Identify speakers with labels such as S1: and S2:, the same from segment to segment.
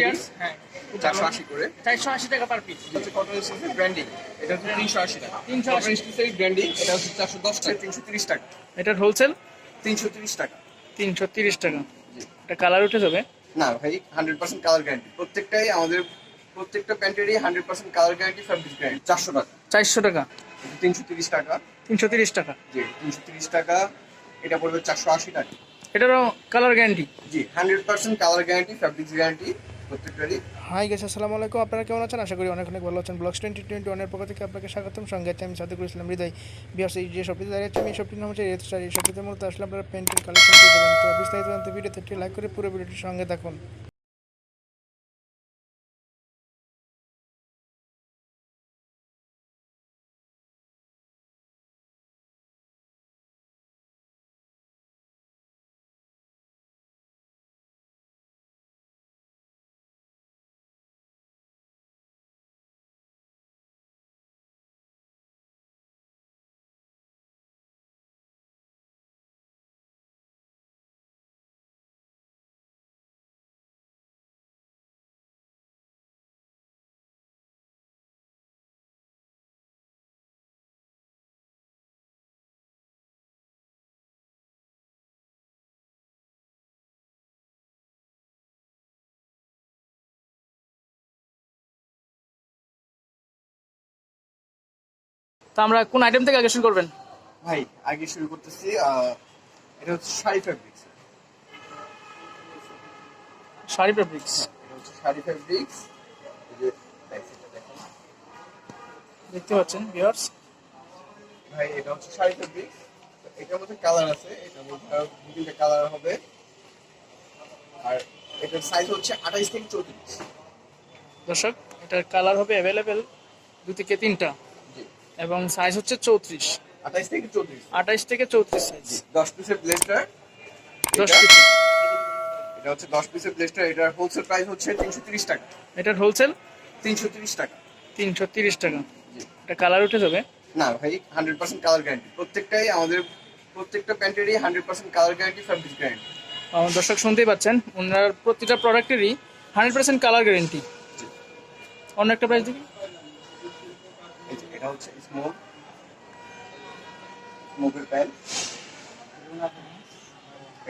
S1: Gorgeous. হ্যাঁ
S2: 480 করে।
S1: 480 টাকা পার পিস।
S2: হচ্ছে কটন স্টিচের ব্র্যান্ডিং, এটা হচ্ছে 380 টাকা।
S1: 380
S2: কটন স্টিচের ব্র্যান্ডিং, এটা হচ্ছে 410 টাকা। 330 টাকা।
S1: এটার হোলসেল
S2: 330 টাকা।
S1: 330 টাকা।
S2: জি।
S1: এটা কালার উঠে যাবে
S2: না ভাই, 100% কালার গ্যারান্টি। প্রত্যেকটাই আমাদের প্রত্যেকটা প্যান্টেরই 100% কালার গ্যারান্টি, ফ্যাব্রিক গ্যারান্টি। 400 টাকা।
S1: 400 টাকা।
S2: 330 টাকা।
S1: 330 টাকা।
S2: জি 330 টাকা। এটা পড়বে 480 টাকা।
S1: এটারও কালার গ্যারান্টি।
S2: জি 100% কালার গ্যারান্টি, ফ্যাব্রিক গ্যারান্টি প্রত্যেকটারই।
S1: হাই গাইস, আসসালামু আলাইকুম। আপনারা কেমন আছেন? আশা করি অনেক অনেক ভালো আছেন। ব্লগস 2021 এর পক্ষ থেকে আপনাকে স্বাগতম। সঙ্গে আমি সাদেকুল ইসলাম হৃদয়। বিয়ার্স, এই যে শপটিতে দাঁড়িয়ে আছে, এই শপটির নাম হচ্ছে রেড স্টার। এই শপটিতে মূলত আসলে আপনারা পেন্টের কালেকশন পেয়ে যাবেন। তো বিস্তারিত জানতে ভিডিওতে একটি লাইক করে পুরো ভিডিওটির সঙ্গে থাকুন। তো আমরা কোন আইটেম থেকে আগে শুরু করবেন?
S2: ভাই আগে শুরু করতেছি, এটা হচ্ছে শাড়ি ফ্যাব্রিক্স।
S1: শাড়ি ফেব্রিক্স।
S2: এটা হচ্ছে শাড়ি ফ্যাব্রিক্স। এই যে ব্যাকসাইডটা দেখেন
S1: দেখতে পাচ্ছেন ভিউয়ার্স।
S2: ভাই, এটা হচ্ছে শাড়ি ফ্যাব্রিক্স। এটার মধ্যে কালার আছে, এটার মধ্যে আরো দু তিনটা কালার হবে। আর এটার সাইজ হচ্ছে 28 থেকে 34।
S1: দর্শক, এটার কালার হবে অ্যাভেলেবেল 2 থেকে 3টা
S2: জি
S1: এবং সাইজ হচ্ছে 34।
S2: 28 থেকে 34।
S1: 28 থেকে 34 সাইজ।
S2: 10 পিসের ব্লেজার।
S1: 10 পিস।
S2: এটা হচ্ছে 10 পিসের ব্লেজার। এটার হোলসেল প্রাইস হচ্ছে 330 টাকা।
S1: এটার হোলসেল
S2: 330 টাকা।
S1: 330 টাকা।
S2: জি।
S1: এটা কালার উঠে যাবে।
S2: না ভাই, 100% কালার গ্যারান্টি। প্রত্যেকটাই আমাদের প্রত্যেকটা প্যান্টেরই 100% কালার গ্যারান্টি, ফ্যাব্রিক গ্যারান্টি।
S1: দর্শক শুনতেই পাচ্ছেন, ওনার প্রতিটা প্রোডাক্টেরই 100% কালার গ্যারেন্টি। অন্য একটা প্রাইস দেখি।
S2: এটা হচ্ছে স্মোকের প্যান্ট।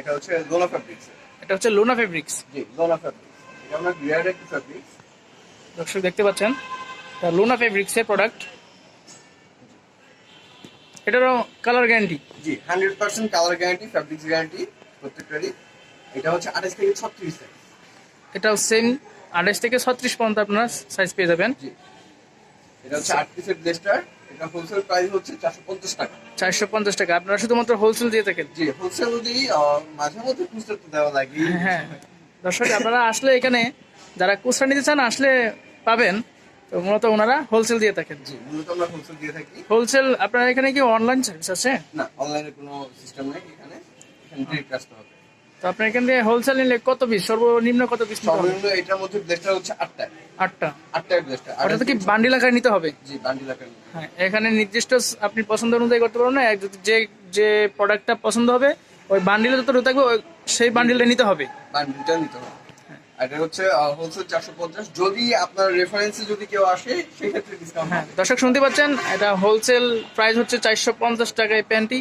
S2: এটা হচ্ছে লোনা ফ্যাব্রিক্স।
S1: এটা হচ্ছে লোনা ফেব্রিক্স।
S2: জি লোনা ফ্যাব্রিক্স। এটা আমরা রিয়ার একটা ফ্যাব্রিক্স।
S1: দর্শক দেখতে পাচ্ছেন, এটা লোনা ফেব্রিক্সের প্রোডাক্ট। এটারও কালার গ্যারেন্টি।
S2: জি 100% কালার গ্যারান্টি, ফ্যাব্রিক গ্যারান্টি প্রত্যেকটারই। এটা হচ্ছে 28 থেকে 36 সাইজ।
S1: এটাও সেম 28 থেকে 36 পর্যন্ত আপনারা সাইজ পেয়ে যাবেন।
S2: জি এটা হচ্ছে 8 পিসের ব্লেজার। এটা হোলসেল প্রাইস হচ্ছে 450 টাকা।
S1: 450 টাকা। আপনারা শুধুমাত্র হোলসেল দিয়ে থাকেন?
S2: জি হোলসেল দিই, মাঝে মধ্যে খুচরা তো দেওয়া লাগে।
S1: হ্যাঁ দর্শক, আপনারা আসলে এখানে যারা খুচরা নিতে চান আসলে পাবেন। তো মূলত ওনারা হোলসেল দিয়ে থাকেন।
S2: জি মূলত আমরা হোলসেল দিয়ে থাকি।
S1: হোলসেল আপনার এখানে কি অনলাইন সার্ভিস আছে?
S2: না, অনলাইনে কোনো সিস্টেম নেই এখানে। এখানে ডিরেক্ট আসতে হবে।
S1: তো আপনার এখান থেকে হোলসেল নিলে কত পিস, সর্বনিম্ন কত পিস?
S2: সর্বনিম্ন এটার মধ্যে ব্লেজার হচ্ছে 8টা।
S1: 8টা।
S2: 8টার ব্লেজার।
S1: ওটা তো কি বান্ডিল আকারে নিতে হবে?
S2: জি বান্ডিল আকারে।
S1: হ্যাঁ, এখানে নির্দিষ্ট আপনি পছন্দ অনুযায়ী করতে পারবেন না। যদি যে যে প্রোডাক্টটা পছন্দ হবে ওই বান্ডিলে যতটুকু থাকবে সেই বান্ডিলটা নিতে হবে।
S2: বান্ডিলটা নিতে হবে। আর এটা হচ্ছে হোলসেল 450। যদি আপনার রেফারেন্সে যদি কেউ আসে সেক্ষেত্রে ডিসকাউন্ট
S1: হ্যাঁ
S2: হবে।
S1: দর্শক শুনতে পাচ্ছেন, এটা হোলসেল প্রাইস হচ্ছে 450 টাকায় প্যান্টটি।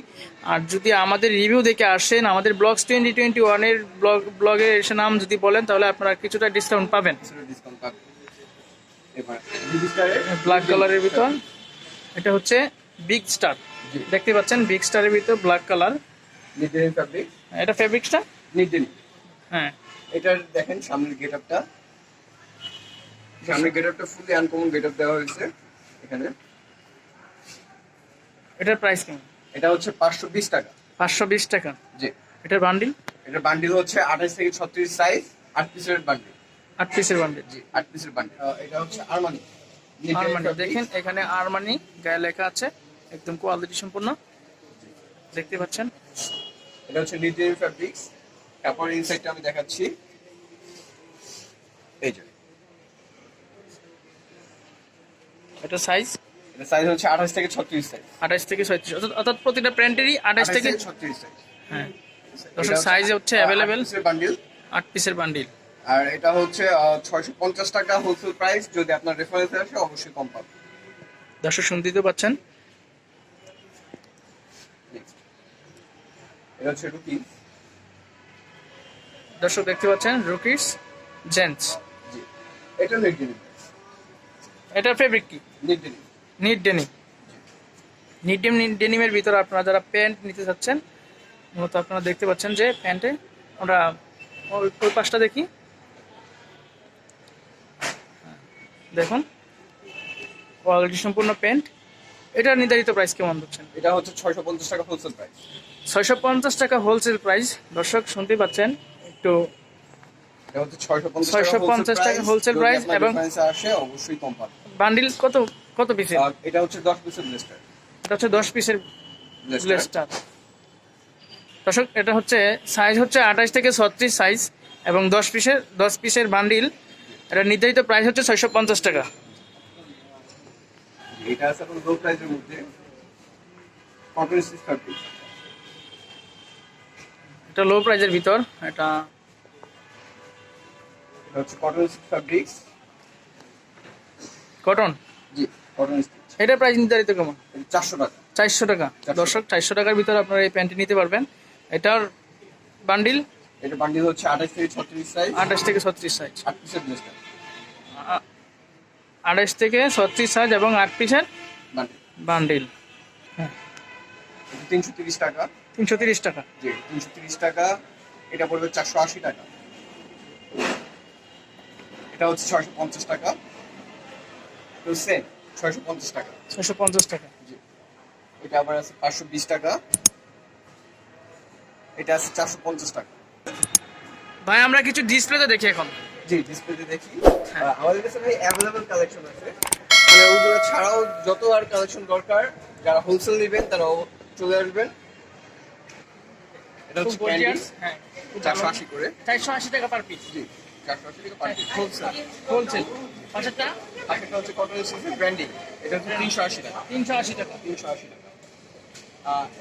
S1: আর যদি আমাদের রিভিউ দেখে আসেন, আমাদের ব্লগস 2021 এর ব্লগে এসে নাম যদি বলেন তাহলে আপনারা কিছুটা ডিসকাউন্ট পাবেন।
S2: ডিসকাউন্ট পাবেন। এবার ডিজিটালের
S1: ব্ল্যাক কালারের ভিতর এটা হচ্ছে বিগ স্টার।
S2: জি।
S1: দেখতে পাচ্ছেন বিগ স্টারের ভিতর ব্ল্যাক কালার।
S2: নিডেন ফ্যাব্রিক।
S1: এটা ফেব্রিক্সটা
S2: নিডেন।
S1: হ্যাঁ।
S2: এটার দেখেন সামনের গেটআপটা। সামনের গেটআপটা ফুলি আনকমন গেটআপ দেওয়া হয়েছে এখানে।
S1: এটার প্রাইস কেমন?
S2: এটা হচ্ছে 520 টাকা।
S1: 520 টাকা।
S2: জি।
S1: এটার বান্ডিল?
S2: এটা বান্ডিল হচ্ছে 28 থেকে 36 সাইজ, 8 পিসের বান্ডিল।
S1: 8 পিসের বান্ডিল।
S2: জি 8 পিসের বান্ডিল। এটা হচ্ছে আরমানি।
S1: আরমানি। দেখেন এখানে আরমানি গায়ে লেখা আছে, একদম কোয়ালিটি সম্পূর্ণ দেখতে পাচ্ছেন।
S2: এটা হচ্ছে নিডেন ফ্যাব্রিক্স। কাপড়ের ইনসাইডটা আমি দেখাচ্ছি। এই যে
S1: এটা সাইজ?
S2: এটা সাইজ হচ্ছে 28 থেকে 36 সাইজ।
S1: 28 থেকে 36, অর্থাৎ প্রতিটা প্যান্টেরই 28 থেকে
S2: 36 সাইজ।
S1: হ্যাঁ দর্শক, সাইজ হচ্ছে অ্যাভেলেবেল।
S2: 8 পিসের বান্ডিল।
S1: 8 পিসের বান্ডিল।
S2: আর এটা হচ্ছে 650 টাকা হোলসেল প্রাইস। যদি আপনার রেফারেন্সে আসে অবশ্যই কম পাবেন।
S1: দর্শক শুনতেই তো পাচ্ছেন।
S2: Next, এটা হচ্ছে রুকিস।
S1: দর্শক দেখতে পাচ্ছেন রুকিস জেন্টস।
S2: জি, এটা নেট ডেনিম।
S1: এটার ফেব্রিক কি?
S2: Net denim.
S1: Knit denim. Knit ডেনিমের ভিতরে আপনারা যারা প্যান্ট নিতে চাচ্ছেন, মূলত আপনারা দেখতে পাচ্ছেন যে প্যান্টে আমরা ওই পাশটা দেখি, দেখুন কোয়ালিটি সম্পূর্ণ প্যান্ট। এটার নির্ধারিত প্রাইস কেমন দিচ্ছেন?
S2: এটা হচ্ছে 650 টাকা হোলসেল প্রাইস।
S1: 650 টাকা হোলসেল প্রাইস। দর্শক শুনতেই পাচ্ছেন, একটু
S2: এটা হচ্ছে 650
S1: 650 টাকা হোলসেল প্রাইস এবং
S2: রেফারেন্সে আসে অবশ্যই কম পাবেন।
S1: বান্ডিল কত কত পিসের?
S2: এটা হচ্ছে 10 পিসের ব্লেস্টার।
S1: এটা হচ্ছে 10 পিসের ব্লেস্টার। দর্শক এটা হচ্ছে সাইজ হচ্ছে 28 থেকে 36 সাইজ এবং 10 পিসের বান্ডিল। এটা নির্ধারিত প্রাইস হচ্ছে 650 টাকা।
S2: এটা আছে আপনার লো প্রাইসের মধ্যে কটন স্টিচ ফ্যাব্রিক।
S1: এটা লো প্রাইজের ভিতর, এটা
S2: হচ্ছে কটন স্টিচ ফ্যাব্রিক্স।
S1: কটন।
S2: জি, কটন স্টিচ।
S1: এটা প্রাইস নির্ধারিত কেমন?
S2: 400 টাকা।
S1: 400 টাকা। দর্শক 400 টাকার ভিতরে আপনারা এই প্যান্টটি নিতে পারবেন। এটার বান্ডিল
S2: এটা বান্ডিল হচ্ছে 28 থেকে 36 সাইজ।
S1: 28 থেকে 36 সাইজ।
S2: 8 পিসের ব্লেস্টার
S1: 28 থেকে 36 সাইজ এবং 8 পিসের
S2: বান্ডিল।
S1: বান্ডিল।
S2: 330 টাকা।
S1: 330 টাকা।
S2: জি, 330 টাকা। এটা পড়বে 480 টাকা। এটা হচ্ছে 650 টাকা। তো সেম 650 টাকা।
S1: 650 টাকা।
S2: জি, এটা আবার আছে 520 টাকা। এটা আছে 450 টাকা।
S1: ভাই আমরা কিছু ডিসপ্লেতে দেখি এখন।
S2: জি, ডিসপ্লেতে দেখি।
S1: হ্যাঁ।
S2: আমাদের কাছে ভাই অ্যাভেলেবল কালেকশন আছে। মানে ওগুলো ছাড়াও যত আর কালেকশন দরকার, যারা হোলসেল নেবেন তারাও চলে আসবেন। এটা হচ্ছে ক্যান্ডি।
S1: হ্যাঁ,
S2: 480 করে।
S1: 480 টাকা পার পিস।
S2: জি, 480 টাকা পার পিস।
S1: হোলসেল। পাঁচটা
S2: পাশেরটা হচ্ছে কটন স্টিচের ব্র্যান্ডিং। এটা হচ্ছে 380 টাকা।
S1: 380 টাকা।
S2: 380 টাকা।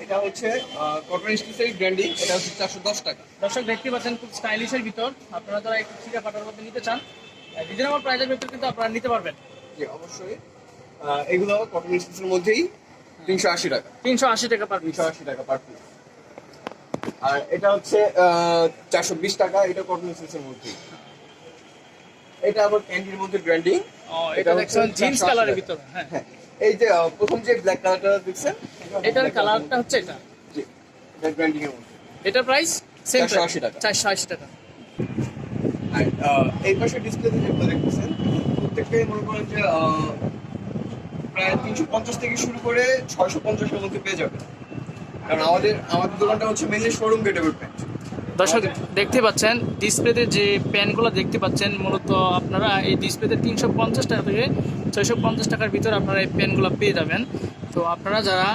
S2: এটা হচ্ছে কটন স্টিচের ব্র্যান্ডিং। এটা হচ্ছে 410 টাকা।
S1: দর্শক দেখতে পাচ্ছেন খুব স্টাইলিশের ভিতর। আপনারা যারা একটু ছিঁড়া ফাটার মধ্যে নিতে চান, রিজনেবল প্রাইসের ভিতর কিন্তু আপনারা নিতে পারবেন।
S2: জি, অবশ্যই। এগুলো কটন স্টিচের মধ্যেই 380 টাকা।
S1: 380 টাকা পার পিস।
S2: 380 টাকা পার পিস। আর এটা হচ্ছে 420 টাকা। এটা কটন স্টিচের মধ্যে। এটা আবার ক্যান্ডির মধ্যে ব্র্যান্ডিং।
S1: এটা দেখছেন জিন্স কালারের ভিতর। হ্যাঁ,
S2: হ্যাঁ, এই যে প্রথম যে ব্ল্যাক কালারটা দেখছেন,
S1: এটার কালারটা হচ্ছে এটা।
S2: জি, এটা ব্র্যান্ডিং এর মধ্যে।
S1: এটা প্রাইস সেম
S2: 480 টাকা।
S1: 480 টাকা।
S2: আর এই পাশে ডিসপ্লেতে যেগুলো দেখতেছেন, প্রত্যেকটাই মনে করেন যে প্রায় 350 থেকে শুরু করে 650 এর মধ্যে পেয়ে যাবেন। কারণ আমাদের দোকানটা হচ্ছে মেইনলি শোরুম গেটেবল প্যান্ট।
S1: দর্শক দেখতে পাচ্ছেন ডিসপ্লেতে যে প্যান্টগুলো দেখতে পাচ্ছেন, মূলত আপনারা এই ডিসপ্লেতে 350 টাকা থেকে 650 টাকার ভিতর আপনারা এই প্যান্টগুলো পেয়ে যাবেন। তো আপনারা যারা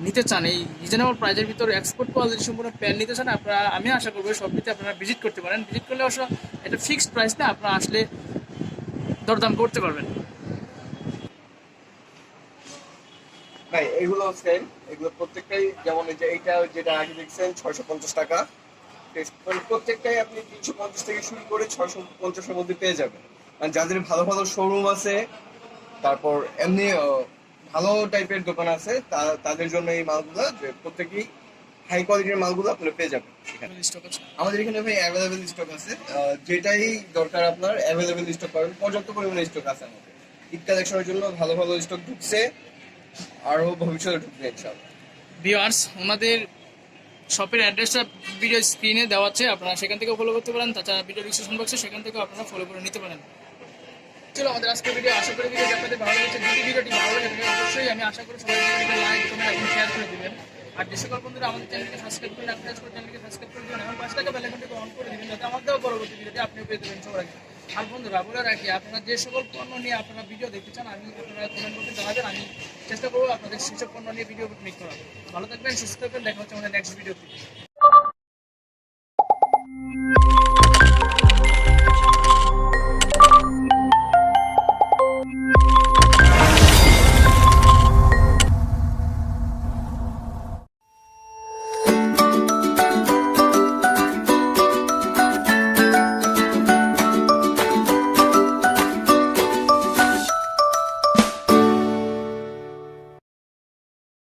S1: নিতে চান এই রিজনেবল প্রাইসের ভিতর এক্সপোর্ট কোয়ালিটি সম্পূর্ণ প্যান্ট নিতে চান, আপনারা আমি আশা করবো সবটিতে আপনারা ভিজিট করতে পারেন। ভিজিট করলে অবশ্য এটা ফিক্সড প্রাইস না, আপনারা আসলে দরদাম করতে পারবেন।
S2: ভাই এগুলো সেম, এগুলো প্রত্যেকটাই যেমন এই যে এইটা যেটা আগে দেখছেন 650 টাকা। প্রত্যেকটাই আপনি 350 থেকে শুরু করে 650 এর মধ্যে পেয়ে যাবেন। মানে যাদের ভালো ভালো শোরুম আছে, তারপর এমনি ভালো টাইপের দোকান আছে, তাদের জন্য এই মালগুলো যে প্রত্যেকই হাই কোয়ালিটির মালগুলো আপনারা পেয়ে যাবেন এখানে। আমাদের এখানে ভাই অ্যাভেলেবেল স্টক আছে। যেটাই দরকার আপনার অ্যাভেলেবেল স্টক পাবেন। পর্যাপ্ত পরিমাণে স্টক আছে আমাদের। ঈদ কালেকশনের জন্য ভালো ভালো স্টক ঢুকছে, আরো ভবিষ্যতে ঢুকবে ইনশাআল্লাহ।
S1: ভিউয়ার্স, ওনাদের শপের অ্যাড্রেসটা ভিডিও স্ক্রিনে দেওয়া আছে, আপনারা সেখান থেকে ফলো করতে পারেন। তাছাড়া ভিডিও ডিসক্রিপশন বক্সে সেখান থেকে আপনারা ফলো করে নিতে পারেন। চলো আমাদের আজকের ভিডিও, আশা করি ভিডিওটি আপনাদের ভালো লেগেছে। যদি ভিডিওটি ভালো লেগে অবশ্যই আমি আশা করি সবাই ভিডিওটি লাইক কমেন্ট এবং শেয়ার করে দিবেন। আর যে সকল বন্ধুরা আমাদের চ্যানেলকে সাবস্ক্রাইব করে রাখতে চান, চ্যানেলকে সাবস্ক্রাইব করে দিবেন এবং 5 টাকা বেল আইকনটি অন করে দিবেন, যাতে আমাদের পরবর্তী ভিডিওটি আপনিও পেয়ে যাবেন সবার আগে। আর বন্ধুরা বলে রাখি, আপনারা যে সকল পণ্য নিয়ে আপনারা ভিডিও দেখতে চান, আপনারা কমেন্ট বক্সে জানাবেন। আমি চেষ্টা করবো আপনাদের সেসব পণ্য নিয়ে ভিডিও মেক করার। ভালো থাকবেন, সুস্থ থাকবেন, দেখা হচ্ছে আমাদের নেক্সট ভিডিওতে।